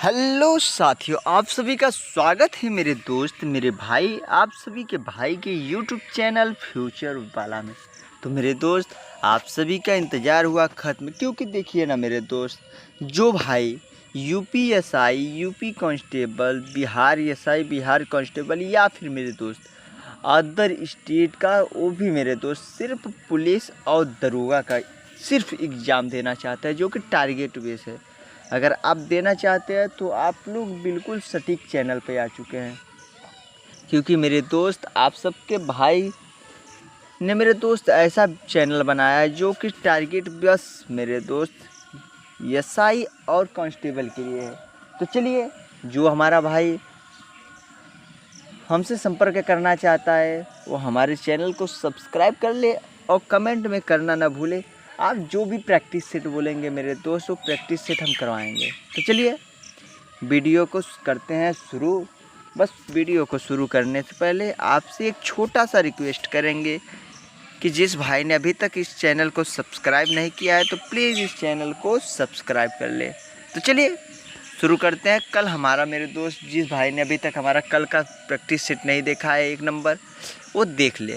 Hello साथियों, आप सभी का स्वागत है मेरे दोस्त मेरे भाई आप सभी के भाई के यूट्यूब चैनल फ्यूचर वाला में। तो मेरे दोस्त, आप सभी का इंतज़ार हुआ ख़त्म, क्योंकि देखिए ना मेरे दोस्त, जो भाई UPSI, UP constable, Bihar SI, Bihar constable या फिर मेरे दोस्त अदर स्टेट का, वो भी मेरे दोस्त सिर्फ पुलिस और दरोगा का सिर्फ एग्ज़ाम देना चाहता है, जो कि टारगेट बेस है। अगर आप देना चाहते हैं तो आप लोग बिल्कुल सटीक चैनल पे आ चुके हैं, क्योंकि मेरे दोस्त आप सबके भाई ने मेरे दोस्त ऐसा चैनल बनाया है जो कि टारगेट बस मेरे दोस्त एसआई और कांस्टेबल के लिए है। तो चलिए, जो हमारा भाई हमसे संपर्क करना चाहता है वो हमारे चैनल को सब्सक्राइब कर ले और कमेंट में करना ना भूले। आप जो भी प्रैक्टिस सेट बोलेंगे मेरे दोस्त, वो प्रैक्टिस सेट हम करवाएंगे। तो चलिए वीडियो को करते हैं शुरू। बस वीडियो को शुरू करने से पहले आपसे एक छोटा सा रिक्वेस्ट करेंगे कि जिस भाई ने अभी तक इस चैनल को सब्सक्राइब नहीं किया है तो प्लीज़ इस चैनल को सब्सक्राइब कर ले। तो चलिए शुरू करते हैं। कल हमारा मेरे दोस्त, जिस भाई ने अभी तक हमारा कल का प्रैक्टिस सेट नहीं देखा है, 1 नंबर वो देख ले।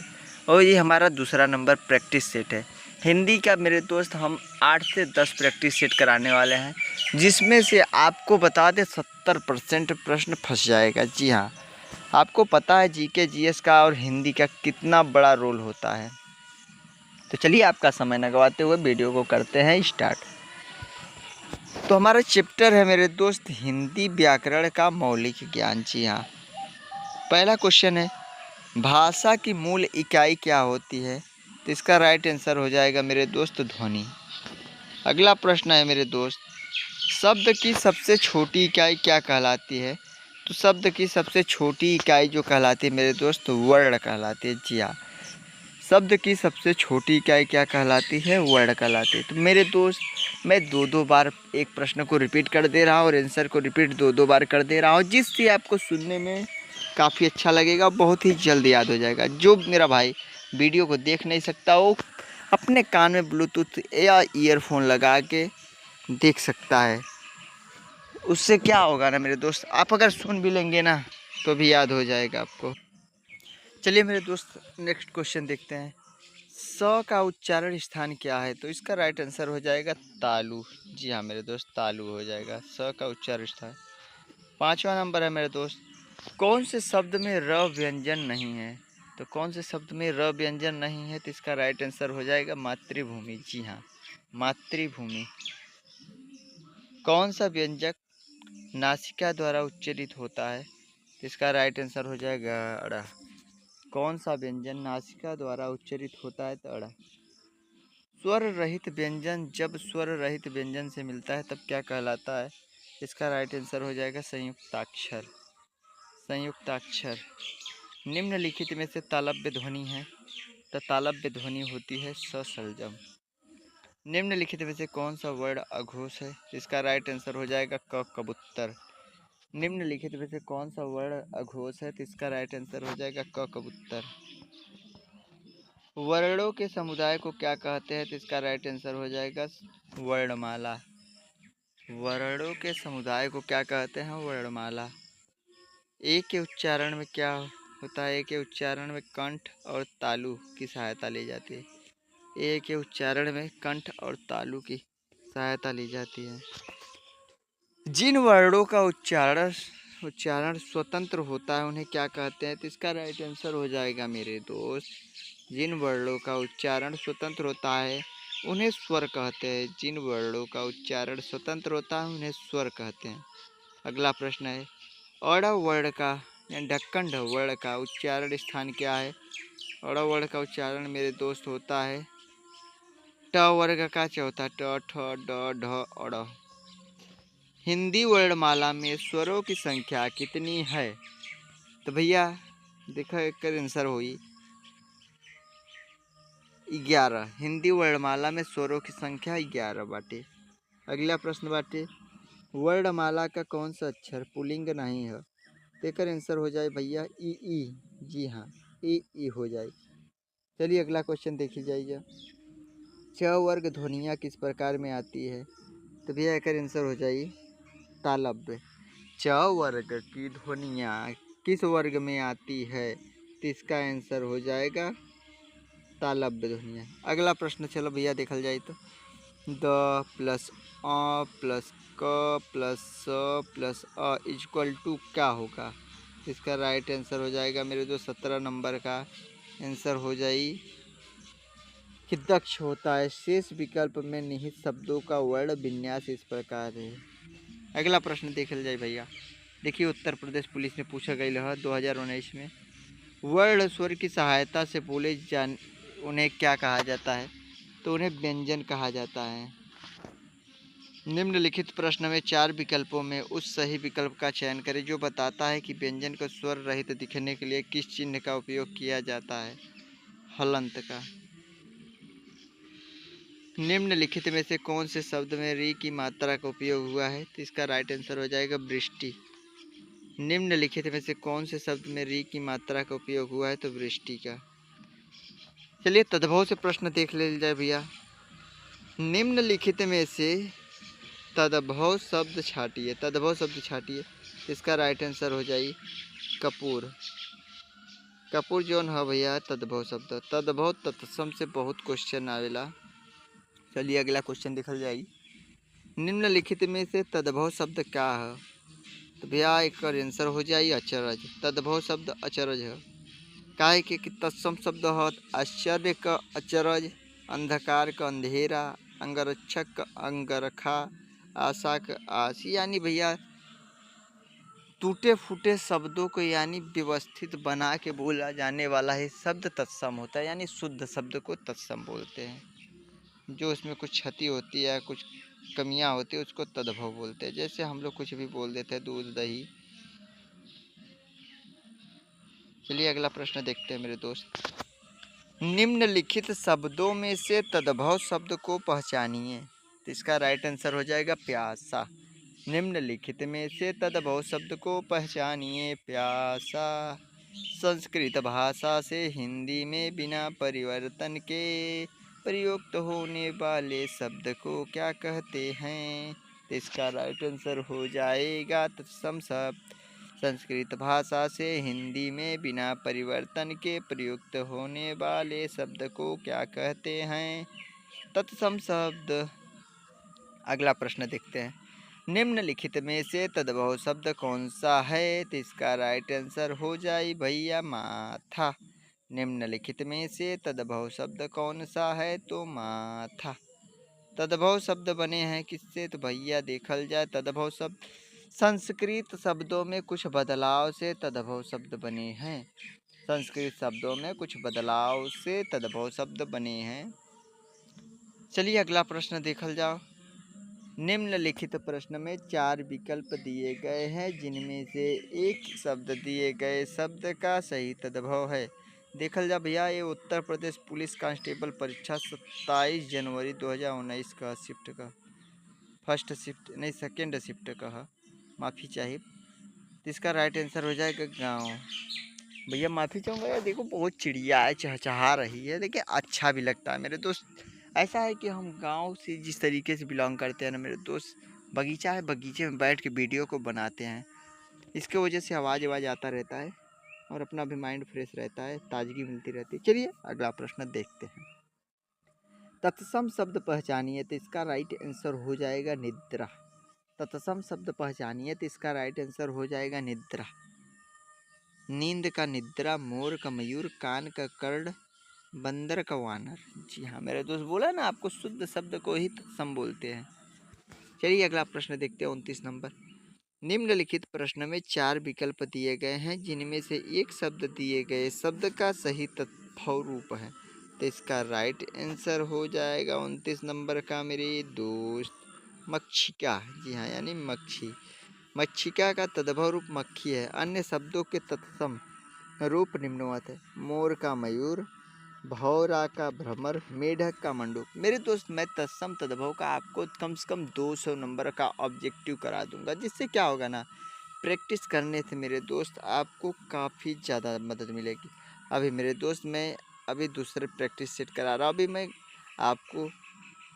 और ये हमारा दूसरा नंबर प्रैक्टिस सेट है हिंदी का मेरे दोस्त। हम 8 से 10 प्रैक्टिस सेट कराने वाले हैं, जिसमें से आपको बता दें 70% प्रश्न फंस जाएगा। जी हाँ, आपको पता है जीके जीएस का और हिंदी का कितना बड़ा रोल होता है। तो चलिए आपका समय न गवाते हुए वीडियो को करते हैं स्टार्ट। तो हमारा चैप्टर है मेरे दोस्त हिंदी व्याकरण का मौलिक ज्ञान। जी हाँ, पहला क्वेश्चन है, भाषा की मूल इकाई क्या होती है? तो इसका राइट आंसर हो जाएगा मेरे दोस्त ध्वनि। अगला प्रश्न है मेरे दोस्त, शब्द की सबसे छोटी इकाई क्या कहलाती है? तो शब्द की सबसे छोटी इकाई जो कहलाती है मेरे दोस्त, वर्ण कहलाती है। जी हाँ, शब्द की सबसे छोटी इकाई क्या कहलाती है? वर्ण कहलाती है। तो मेरे दोस्त, मैं दो दो बार एक प्रश्न को रिपीट कर दे रहा हूँ और आंसर को रिपीट दो दो बार कर दे रहा हूँ, जिससे आपको सुनने में काफ़ी अच्छा लगेगा, बहुत ही जल्द याद हो जाएगा। जो मेरा भाई वीडियो को देख नहीं सकता वो अपने कान में ब्लूटूथ या ईयरफोन लगा के देख सकता है। उससे क्या होगा ना मेरे दोस्त, आप अगर सुन भी लेंगे ना तो भी याद हो जाएगा आपको। चलिए मेरे दोस्त, नेक्स्ट क्वेश्चन देखते हैं। स का उच्चारण स्थान क्या है? तो इसका राइट आंसर हो जाएगा तालु। जी हाँ मेरे दोस्त, तालु हो जाएगा स का उच्चारण स्थान। पांचवा नंबर है मेरे दोस्त, कौन से शब्द में र व्यंजन नहीं है? तो कौन से शब्द में र व्यंजन नहीं है? तो इसका राइट आंसर हो जाएगा मातृभूमि। जी हाँ, मातृभूमि। कौन सा व्यंजक नासिका द्वारा उच्चारित होता है? तो इसका राइट आंसर हो जाएगा अड़ा। कौन सा व्यंजन नासिका द्वारा उच्चारित होता है? तो अड़ा। स्वर रहित व्यंजन जब स्वर रहित व्यंजन से मिलता है तब क्या कहलाता है? इसका राइट आंसर हो जाएगा संयुक्ताक्षर। संयुक्ताक्षर। निम्नलिखित में से तालव्य ध्वनि है? तो तालव्य ध्वनि होती है ससलजम। निम्नलिखित में से कौन सा वर्ण अघोष है? इसका राइट आंसर हो जाएगा क कबूतर। निम्नलिखित में से कौन सा वर्ण अघोष है? तो इसका राइट आंसर हो जाएगा क कबूतर। वर्णों के समुदाय को क्या कहते हैं? तो इसका राइट आंसर हो जाएगा वर्णमाला। वर्णों के समुदाय को क्या कहते हैं? वर्णमाला। ए के उच्चारण में क्या होता है? ए के उच्चारण में कंठ और तालु की सहायता ली जाती है। ए के उच्चारण में कंठ और तालु की सहायता ली जाती है। जिन वर्णों का उच्चारण स्वतंत्र होता है उन्हें क्या कहते हैं? तो इसका राइट आंसर हो जाएगा मेरे दोस्त, जिन वर्णों का उच्चारण स्वतंत्र होता है उन्हें स्वर कहते हैं। जिन वर्णों का उच्चारण स्वतंत्र होता है उन्हें स्वर कहते हैं। अगला प्रश्न है, अड़ वर्ण का या ढक्कन ढ वर्ण का उच्चारण स्थान क्या है? अड़ वर्ण का उच्चारण मेरे दोस्त होता है ट वर्ग का चौथा, ट ठ ड ढ अड़। हिंदी वर्णमाला में स्वरों की संख्या कितनी है? तो भैया देखो, एक आंसर हुई 11। हिंदी वर्णमाला में स्वरों की संख्या 11 बाटे। अगला प्रश्न बाटे, वर्णमाला का कौन सा अक्षर पुल्लिंग नहीं है? देकर आंसर हो जाए भैया ई। जी हाँ, ई हो जाए। चलिए अगला क्वेश्चन देखी जाइए। छ वर्ग ध्वनियाँ किस प्रकार में आती है? तो भैया एक आंसर हो जाए तालव्य। च वर्ग की ध्वनियाँ किस वर्ग में आती है? तो इसका आंसर हो जाएगा तालव्य ध्वनियाँ। अगला प्रश्न चलो भैया देखल जाए तो द प्लस अ प्लस क प्लस स प्लस अ इक्वल टू क्या होगा? इसका राइट आंसर हो जाएगा मेरे दोस्त 17 नंबर का आंसर हो जाए कि दक्ष होता है। शेष विकल्प में निहित शब्दों का वर्ण विन्यास इस प्रकार है। अगला प्रश्न देखल जाए भैया। देखिए उत्तर प्रदेश पुलिस ने पूछा गया है 2019 में वर्ण स्वर की सहायता से बोले जान उन्हें क्या कहा जाता है? तो उन्हें व्यंजन कहा जाता है। निम्नलिखित प्रश्न में 4 विकल्पों में उस सही विकल्प का चयन करें जो बताता है कि व्यंजन को स्वर रहित दिखने के लिए किस चिन्ह का उपयोग किया जाता है? हलंत का। निम्नलिखित में से कौन से शब्द में री की मात्रा का उपयोग हुआ है? तो इसका राइट आंसर हो जाएगा वृष्टि। निम्नलिखित में से कौन से शब्द में री की मात्रा का उपयोग हुआ है? तो वृष्टि का। चलिए तद्भव से प्रश्न देख ले जाए भैया। निम्नलिखित में से तद्भव शब्द छाटिए। तद्भव शब्द छाटिए। इसका राइट आंसर हो जाए कपूर। कपूर जोन है भैया तद्भव शब्द। तद्भव तत्सम से बहुत क्वेश्चन आवेला। चलिए अगला क्वेश्चन देखल जाए। निम्नलिखित में से तद्भव शब्द क्या है? तो भैया एक आंसर हो जाए अचरज। तद्भव शब्द अचरज है। काहे के कि तत्सम शब्द है आश्चर्य का अचरज, अंधकार का अंधेरा, अंगरक्षक का अंगरखा, आशा का आस। यानी भैया टूटे फूटे शब्दों को यानी व्यवस्थित बना के बोला जाने वाला ही शब्द तत्सम होता है। यानी शुद्ध शब्द को तत्सम बोलते हैं। जो उसमें कुछ क्षति होती है कुछ कमियां होती है उसको तद्भव बोलते हैं। जैसे हम लोग कुछ भी बोल देते हैं दूध दही। चलिए अगला प्रश्न देखते हैं मेरे दोस्त। निम्नलिखित शब्दों में से तद्भव शब्द को पहचानिए। तो इसका राइट आंसर हो जाएगा प्यासा। निम्नलिखित में से तद्भव शब्द को पहचानिए। प्यासा। संस्कृत भाषा से हिंदी में बिना परिवर्तन के प्रयुक्त होने वाले शब्द को क्या कहते हैं? तो इसका राइट आंसर हो जाएगा तत्सम शब्द। संस्कृत भाषा से हिंदी में बिना परिवर्तन के प्रयुक्त होने वाले शब्द को क्या कहते हैं? तत्सम शब्द। अगला प्रश्न देखते हैं। निम्नलिखित में से तद्भव शब्द कौन सा है? तो इसका राइट आंसर हो जाए भैया माथा। निम्नलिखित में से तद्भव शब्द कौन सा है? तो माथा। तद्भव शब्द बने हैं किससे? तो भैया देखल जाए तद्भव शब्द संस्कृत शब्दों में कुछ बदलाव से तद्भव शब्द बने हैं। संस्कृत शब्दों में कुछ बदलाव से तद्भव शब्द बने हैं। चलिए अगला प्रश्न देखल जाओ। निम्नलिखित प्रश्न में 4 विकल्प दिए गए हैं जिनमें से एक शब्द दिए गए शब्द का सही तद्भव है। देखल जा भैया ये उत्तर प्रदेश पुलिस कांस्टेबल परीक्षा 27 जनवरी 2019 का शिफ्ट का फर्स्ट शिफ्ट नहीं सेकेंड शिफ्ट का है। माफ़ी चाहिए। तो इसका राइट आंसर हो जाएगा गांव। भैया माफ़ी चाहूँगा यार देखो बहुत चिड़िया है चहचहा रही है। देखिए अच्छा भी लगता है मेरे दोस्त। ऐसा है कि हम गांव से जिस तरीके से बिलोंग करते हैं ना मेरे दोस्त, बगीचा है बगीचे में बैठ के वीडियो को बनाते हैं। इसके वजह से आवाज़ आता रहता है और अपना भी माइंड फ्रेश रहता है, ताजगी मिलती रहती है। चलिए अगला प्रश्न देखते हैं। तत्सम शब्द पहचानिए। तो इसका राइट आंसर हो जाएगा निद्रा। तत्सम शब्द पहचानिए। तो इसका राइट आंसर हो जाएगा निद्रा। नींद का निद्रा, मोर का मयूर, कान का कर्ण, बंदर का वानर। जी हाँ मेरे दोस्त बोला ना आपको शुद्ध शब्द को ही तत्सम बोलते हैं। चलिए अगला प्रश्न देखते हैं 29 नंबर। निम्नलिखित प्रश्न में 4 विकल्प दिए गए हैं जिनमें से एक शब्द दिए गए शब्द का सही तत्भव रूप है। तो इसका राइट आंसर हो जाएगा 29 नंबर का मेरे दोस्त मक्षिका। जी हाँ यानी मक्षी। मक्षिका का तद्भव रूप मक्खी है। अन्य शब्दों के तत्सम रूप निम्नवत है। मोर का मयूर, भौरा का भ्रमर, मेढक का मंडूक। मेरे दोस्त मैं तत्सम तद्भव का आपको कम से कम 200 नंबर का ऑब्जेक्टिव करा दूंगा। जिससे क्या होगा ना प्रैक्टिस करने से मेरे दोस्त आपको काफ़ी ज़्यादा मदद मिलेगी। अभी मेरे दोस्त मैं अभी दूसरे प्रैक्टिस सेट करा रहा हूँ। अभी मैं आपको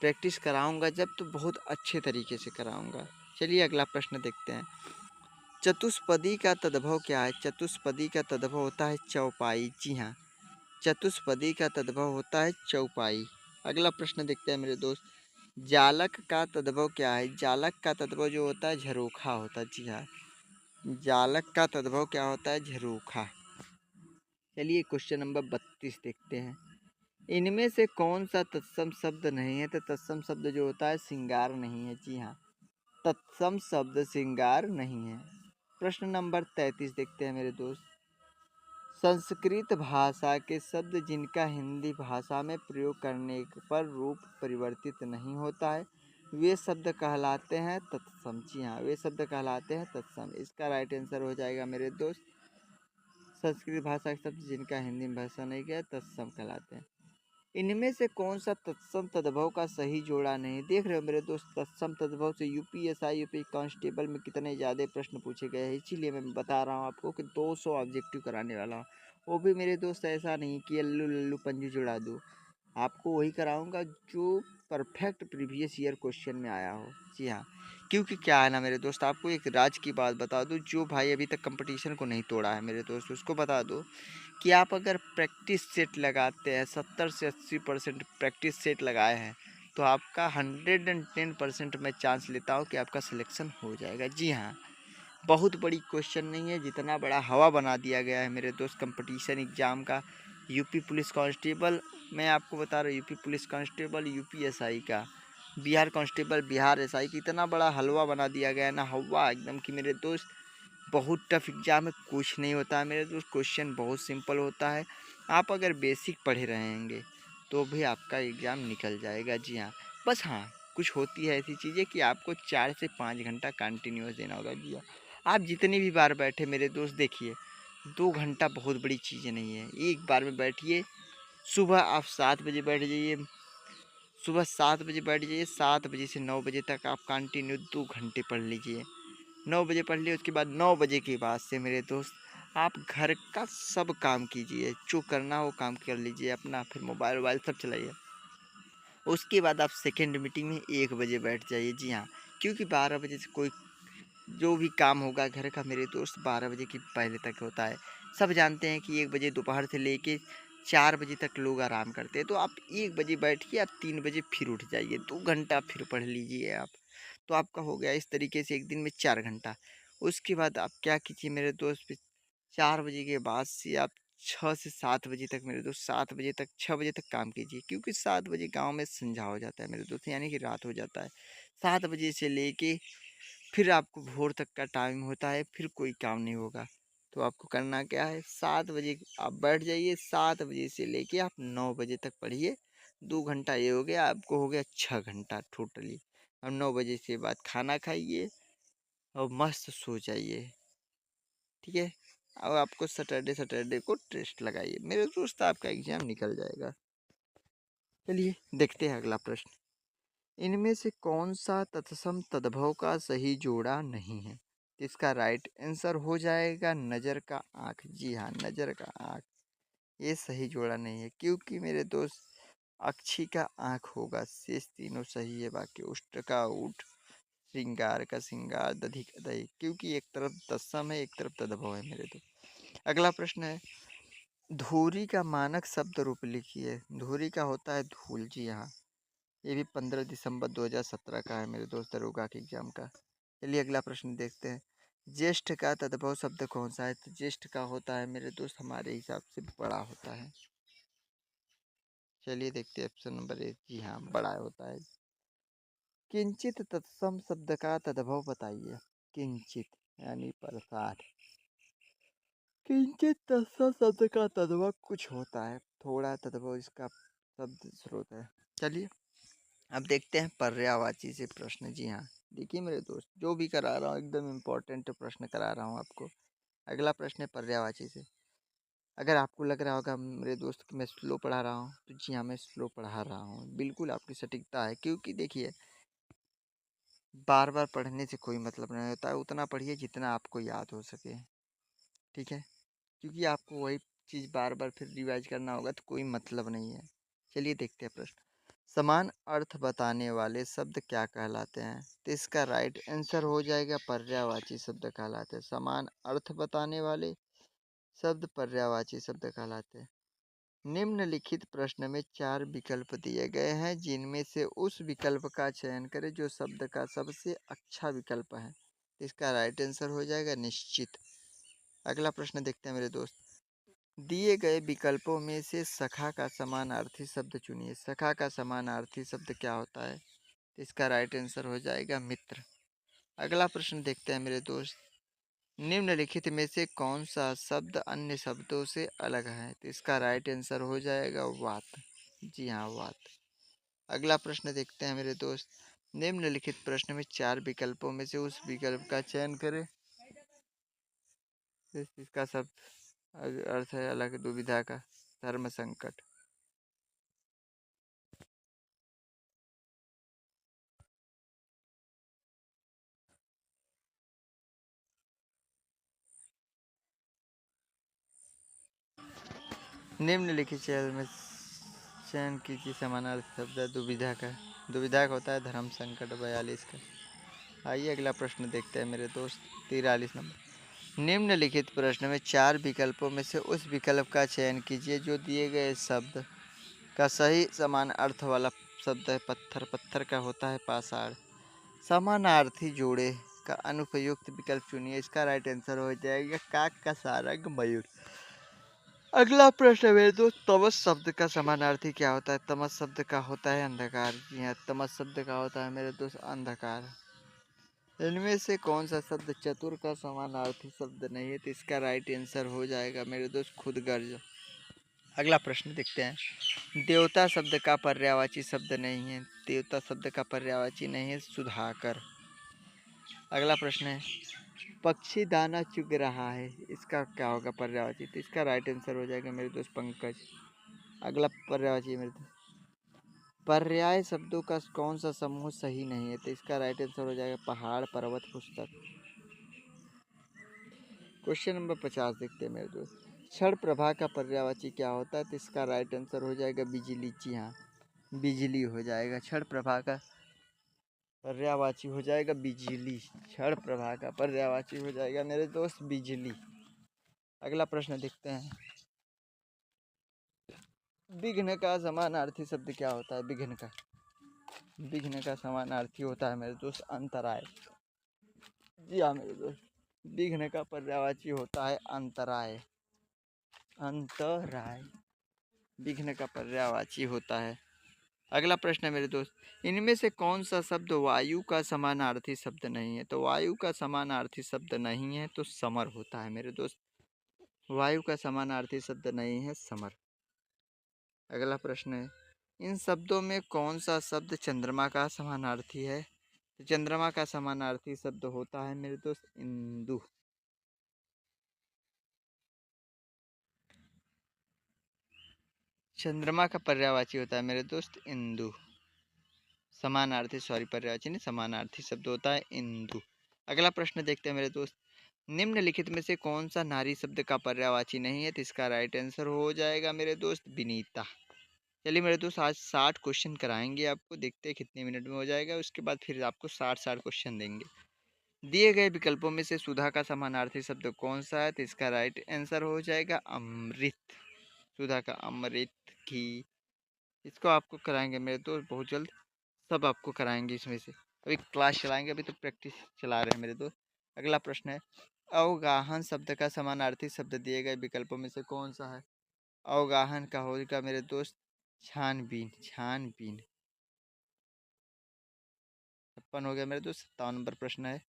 प्रैक्टिस कराऊंगा जब तो बहुत अच्छे तरीके से कराऊंगा। चलिए अगला प्रश्न देखते हैं। चतुष्पदी का तद्भव क्या है? चतुष्पदी का तद्भव होता है चौपाई। जी हाँ, चतुष्पदी का तद्भव होता है चौपाई। अगला प्रश्न देखते हैं मेरे दोस्त। जालक का तद्भव क्या है? जालक का तद्भव जो होता है झरोखा होता है। जी हाँ, जालक का तद्भव क्या होता है? झरोखा। चलिए क्वेश्चन नंबर 32 देखते हैं। इनमें से कौन सा तत्सम शब्द नहीं है? तो तत्सम शब्द जो होता है श्रृंगार नहीं है। जी हाँ, तत्सम शब्द श्रृंगार नहीं है। प्रश्न नंबर 33 देखते हैं मेरे दोस्त। संस्कृत भाषा के शब्द जिनका हिंदी भाषा में प्रयोग करने पर रूप परिवर्तित नहीं होता है, वे शब्द कहलाते हैं तत्सम। जी हाँ, वे शब्द कहलाते हैं तत्सम। इसका राइट आंसर हो जाएगा मेरे दोस्त, संस्कृत भाषा के शब्द जिनका हिंदी भाषा नहीं गया तत्सम कहलाते हैं। इनमें से कौन सा तत्सम तद्भव का सही जोड़ा नहीं? देख रहे हो मेरे दोस्त, तत्सम तद्भव से यूपीएसआई यूपी कांस्टेबल में कितने ज़्यादा प्रश्न पूछे गए हैं, इसीलिए मैं बता रहा हूँ आपको कि 200 ऑब्जेक्टिव कराने वाला हूँ। वो भी मेरे दोस्त ऐसा नहीं कि अल्लू लल्लू पंजू जुड़ा दूँ, आपको वही कराऊंगा जो परफेक्ट प्रीवियस ईयर क्वेश्चन में आया हो। जी हाँ, क्योंकि क्या है ना मेरे दोस्त, आपको एक राज की बात बता दूँ, जो भाई अभी तक कंपटीशन को नहीं तोड़ा है मेरे दोस्त, उसको बता दो कि आप अगर प्रैक्टिस सेट लगाते हैं, 70 से 80% प्रैक्टिस सेट लगाए हैं, तो आपका 110% मैं चांस लेता हूँ कि आपका सिलेक्शन हो जाएगा। जी हाँ, बहुत बड़ी क्वेश्चन नहीं है, जितना बड़ा हवा बना दिया गया है मेरे दोस्त कंपटीशन एग्ज़ाम का। यूपी पुलिस कांस्टेबल, मैं आपको बता रहा हूँ, यूपी पुलिस कांस्टेबल, यूपीएसआई का, बिहार कांस्टेबल, बिहार एसआई की, इतना बड़ा हलवा बना दिया गया है ना, हवा एकदम कि मेरे दोस्त बहुत टफ एग्ज़ाम है, कुछ नहीं होता है मेरे दोस्त, क्वेश्चन बहुत सिंपल होता है। आप अगर बेसिक पढ़े रहेंगे तो भी आपका एग्ज़ाम निकल जाएगा। जी हाँ, बस हाँ, कुछ होती है ऐसी चीज़ें कि आपको 4 से 5 घंटा कंटिन्यूस देना होगा। जी हाँ, आप जितनी भी बार बैठे मेरे दोस्त, देखिए 2 घंटा बहुत बड़ी चीज़ें नहीं है, एक बार में बैठिए। सुबह आप 7 बजे बैठ जाइए, सुबह 7 बजे बैठ जाइए, 7 बजे से 9 बजे तक आप कंटिन्यू 2 घंटे पढ़ लीजिए। 9 बजे पढ़ लिए, उसके बाद 9 बजे के बाद से मेरे दोस्त आप घर का सब काम कीजिए, जो करना हो काम कर लीजिए अपना, फिर मोबाइल वोबाइल सब चलाइए। उसके बाद आप सेकेंड मीटिंग में 1 बजे बैठ जाइए। जी हाँ, क्योंकि 12 बजे से कोई जो भी काम होगा घर का मेरे दोस्त 12 बजे के पहले तक होता है। सब जानते हैं कि 1 बजे दोपहर से लेके 4 बजे तक लोग आराम करते हैं, तो आप 1 बजे बैठिए, आप 3 बजे फिर उठ जाइए, 2 घंटा फिर पढ़ लीजिए आप, तो आपका हो गया इस तरीके से एक दिन में 4 घंटा। उसके बाद आप क्या कीजिए मेरे दोस्त, फिर 4 बजे के बाद से आप 6 से 7 बजे तक मेरे दोस्त, 7 बजे तक 6 बजे तक काम कीजिए, क्योंकि 7 बजे गाँव में संझा हो जाता है मेरे दोस्त, यानी कि रात हो जाता है। 7 बजे से लेके फिर आपको भोर तक का टाइम होता है, फिर कोई काम नहीं होगा। तो आपको करना क्या है, 7 बजे आप बैठ जाइए, 7 बजे से लेके आप 9 बजे तक पढ़िए। 2 घंटा ये हो गया, आपको हो गया 6 घंटा टोटली। और 9 बजे के बाद खाना खाइए और मस्त सो जाइए, ठीक है। और आपको सैटरडे सैटरडे को टेस्ट लगाइए मेरे दोस्त, आपका एग्जाम निकल जाएगा। चलिए देखते हैं अगला प्रश्न। इनमें से कौन सा तत्सम तद्भव का सही जोड़ा नहीं है? इसका राइट आंसर हो जाएगा नज़र का आँख। जी हाँ, नज़र का आँख, ये सही जोड़ा नहीं है, क्योंकि मेरे दोस्त अक्षी का आँख होगा, शेष तीनों सही है, बाकी उष्ट का उठ, श्रृंगार का श्रृंगार, दधि का दही, क्योंकि एक तरफ तत्सम है, एक तरफ तद्भव है मेरे दोस्त। अगला प्रश्न है, धूरी का मानक शब्द रूप लिखिए। धूरी का होता है धूल। जी हाँ, ये भी 15 दिसंबर 2017 का है मेरे दोस्त, दरोगा के एग्जाम का। चलिए अगला प्रश्न देखते हैं। ज्येष्ठ का तद्भव शब्द कौन सा है? तो ज्येष्ठ का होता है मेरे दोस्त हमारे हिसाब से बड़ा होता है। चलिए देखते हैं ऑप्शन नंबर 1, जी हाँ बड़ा होता है। किंचित तत्सम शब्द का तद्भव बताइए। किंचित यानी प्रसाद, किंचित तत्सम शब्द का तद्भव कुछ होता है, थोड़ा तद्भव इसका शब्द स्रोत है। चलिए अब देखते हैं पर्यायवाची से प्रश्न। जी हाँ, देखिए मेरे दोस्त, जो भी करा रहा हूँ एकदम इम्पोर्टेंट प्रश्न करा रहा हूँ आपको। अगला प्रश्न है पर्यायवाची से। अगर आपको लग रहा होगा मेरे दोस्त कि मैं स्लो पढ़ा रहा हूँ, तो जी हाँ मैं स्लो पढ़ा रहा हूँ, बिल्कुल आपकी सटीकता है, क्योंकि देखिए बार बार पढ़ने से कोई मतलब नहीं होता है, उतना पढ़िए जितना आपको याद हो सके, ठीक है। क्योंकि आपको वही चीज़ बार बार फिर रिवाइज करना होगा तो कोई मतलब नहीं है। चलिए देखते हैं प्रश्न। समान अर्थ बताने वाले शब्द क्या कहलाते हैं? तो इसका राइट आंसर हो जाएगा पर्यायवाची शब्द कहलाते हैं। समान अर्थ बताने वाले शब्द पर्यायवाची शब्द कहलाते हैं। निम्नलिखित प्रश्न में 4 विकल्प दिए गए हैं, जिनमें से उस विकल्प का चयन करें जो शब्द का सबसे अच्छा विकल्प है। इसका राइट आंसर हो जाएगा निश्चित। अगला प्रश्न देखते हैं मेरे दोस्त। दिए गए विकल्पों में से सखा का समानार्थी शब्द चुनिए। सखा का समानार्थी शब्द क्या होता है? इसका राइट आंसर हो जाएगा मित्र। अगला प्रश्न देखते हैं मेरे दोस्त। निम्नलिखित में से कौन सा शब्द अन्य शब्दों से अलग है? तो इसका राइट आंसर हो जाएगा वात। जी हाँ, वात। अगला प्रश्न देखते हैं मेरे दोस्त। निम्नलिखित प्रश्न में 4 विकल्पों में से उस विकल्प का चयन करें। इसका शब्द अर्थ है अलग, दुविधा का, धर्म संकट। निम्नलिखित शैल में चयन कीजिए समानार्थी शब्द। दुविधा का, दुविधा का होता है धर्म संकट। 42 का। आइए अगला प्रश्न देखते हैं मेरे दोस्त। 43 नंबर। निम्नलिखित प्रश्न में 4 विकल्पों में से उस विकल्प का चयन कीजिए जो दिए गए शब्द का सही समान अर्थ वाला शब्द है। पत्थर, पत्थर का होता है पाषाण। समानार्थी जोड़े का अनुपयुक्त विकल्प चुनिए। इसका राइट आंसर हो जाएगा काक का सारंग मयूर। अगला प्रश्न है मेरे दोस्त। तमस शब्द का समानार्थी क्या होता है? तमस शब्द का होता है अंधकार। जी हाँ, तमस शब्द का होता है मेरे दोस्त अंधकार। इनमें से कौन सा शब्द चतुर का समानार्थी शब्द नहीं है? तो इसका राइट आंसर हो जाएगा मेरे दोस्त खुदगर्ज। अगला प्रश्न देखते हैं। देवता शब्द का पर्यायवाची शब्द नहीं है। देवता शब्द का पर्यायवाची नहीं है सुधाकर। अगला प्रश्न है। पक्षी दाना चुग रहा है, इसका क्या होगा पर्यायवाची? तो इसका राइट आंसर हो जाएगा मेरे दोस्त पंकज। अगला पर्यायवाची मेरे दोस्त। पर्याय शब्दों का कौन सा समूह सही नहीं है? तो इसका राइट आंसर हो जाएगा पहाड़, पर्वत, पुस्तक। क्वेश्चन नंबर 50 देखते हैं मेरे दोस्त। क्षण प्रभा का पर्यायवाची क्या होता है? तो इसका राइट आंसर हो जाएगा बिजली। जी हाँ, बिजली हो जाएगा। क्षण प्रभा का पर्यायवाची हो जाएगा बिजली। क्षण प्रभा का पर्यायवाची हो जाएगा मेरे दोस्त बिजली। अगला प्रश्न देखते हैं। विघ्न का समानार्थी शब्द क्या होता है? विघ्न का समानार्थी होता है मेरे दोस्त अंतराय। जी हाँ मेरे दोस्त, विघ्न का पर्यायवाची होता है अंतराय। अंतराय विघ्न का पर्यायवाची होता है। अगला प्रश्न है मेरे दोस्त। इनमें से कौन सा शब्द वायु का समानार्थी शब्द नहीं है? तो वायु का समानार्थी शब्द नहीं है तो समर होता है मेरे दोस्त। वायु का समानार्थी शब्द नहीं है समर। अगला प्रश्न है। इन शब्दों में कौन सा शब्द चंद्रमा का समानार्थी है? तो चंद्रमा का समानार्थी शब्द होता है मेरे दोस्त इंदु। चंद्रमा का पर्यायवाची होता है मेरे दोस्त इंदु। समानार्थी, सॉरी, पर्यायवाची नहीं, समानार्थी शब्द होता है इंदु। अगला प्रश्न देखते हैं मेरे दोस्त। निम्नलिखित में से कौन सा नारी शब्द का पर्यायवाची नहीं है? तो इसका राइट आंसर हो जाएगा मेरे दोस्त विनीता। चलिए मेरे दोस्त, आज 60 क्वेश्चन कराएंगे आपको, देखते हैं कितने मिनट में हो जाएगा। उसके बाद फिर आपको 60 क्वेश्चन देंगे। दिए गए विकल्पों में से सुधा का समानार्थी शब्द कौन सा है? तो इसका राइट आंसर हो जाएगा अमृत। सुधा का अमृत घी। इसको आपको कराएंगे मेरे दोस्त बहुत जल्द, सब आपको कराएंगे इसमें से। अभी क्लास चलाएंगे, अभी तो प्रैक्टिस चला रहे हैं मेरे दोस्त। अगला प्रश्न है। अवगाहन शब्द का समानार्थी शब्द दिए गए विकल्पों में से कौन सा है? अवगाहन का होगा मेरे दोस्त छानबीन। छानबीन। 56 हो गया मेरे दोस्त। 57 नंबर प्रश्न है।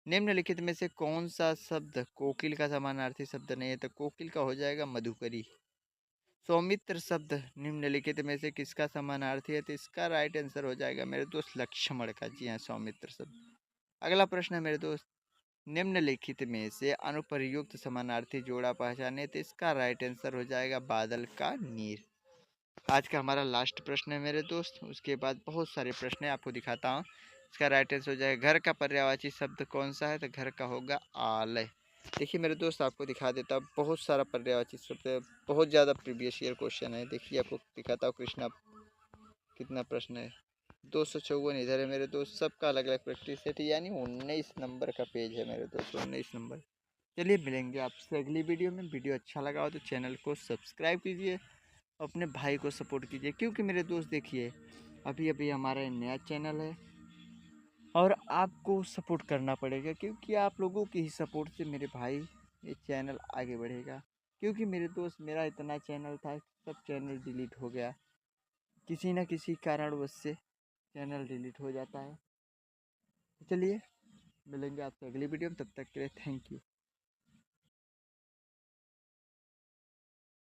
निम्नलिखित में से कौन सा शब्द कोकिल का समानार्थी शब्द नहीं है? तो कोकिल का हो जाएगा मधुकरी। सौमित्र शब्द निम्नलिखित में से किसका समानार्थी है? तो इसका राइट आंसर हो जाएगा मेरे दोस्त लक्ष्मण का। जी हाँ, सौमित्र शब्द। अगला प्रश्न है मेरे दोस्त। निम्नलिखित में से अनुप्रयुक्त समानार्थी जोड़ा पहचाने। तो इसका राइट आंसर हो जाएगा बादल का नीर। आज का हमारा लास्ट प्रश्न है मेरे दोस्त, उसके बाद बहुत सारे प्रश्न है, आपको दिखाता हूँ। इसका राइट आंसर हो जाएगा घर का पर्यायवाची शब्द कौन सा है? तो घर का होगा आलय। देखिए मेरे दोस्त, आपको दिखा देता हूँ, बहुत सारा पर्यायवाची शब्द है, बहुत ज़्यादा प्रीवियस ईयर क्वेश्चन है। देखिए आपको दिखाता हूँ। कृष्णा कितना प्रश्न है। 254 इधर है मेरे दोस्त, सबका अलग अलग प्रैक्टिस सेट, यानी 19 नंबर का पेज है मेरे दोस्त, 19 नंबर। चलिए मिलेंगे आपसे अगली वीडियो में। वीडियो अच्छा लगा हो तो चैनल को सब्सक्राइब कीजिए, अपने भाई को सपोर्ट कीजिए, क्योंकि मेरे दोस्त देखिए अभी अभी हमारा नया चैनल है और आपको सपोर्ट करना पड़ेगा, क्योंकि आप लोगों की ही सपोर्ट से मेरे भाई ये चैनल आगे बढ़ेगा। क्योंकि मेरे दोस्त मेरा इतना चैनल था, सब चैनल डिलीट हो गया, किसी न किसी कारणवश से चैनल डिलीट हो जाता है। तो चलिए मिलेंगे आपसे अगली वीडियो में, तब तक के लिए थैंक यू।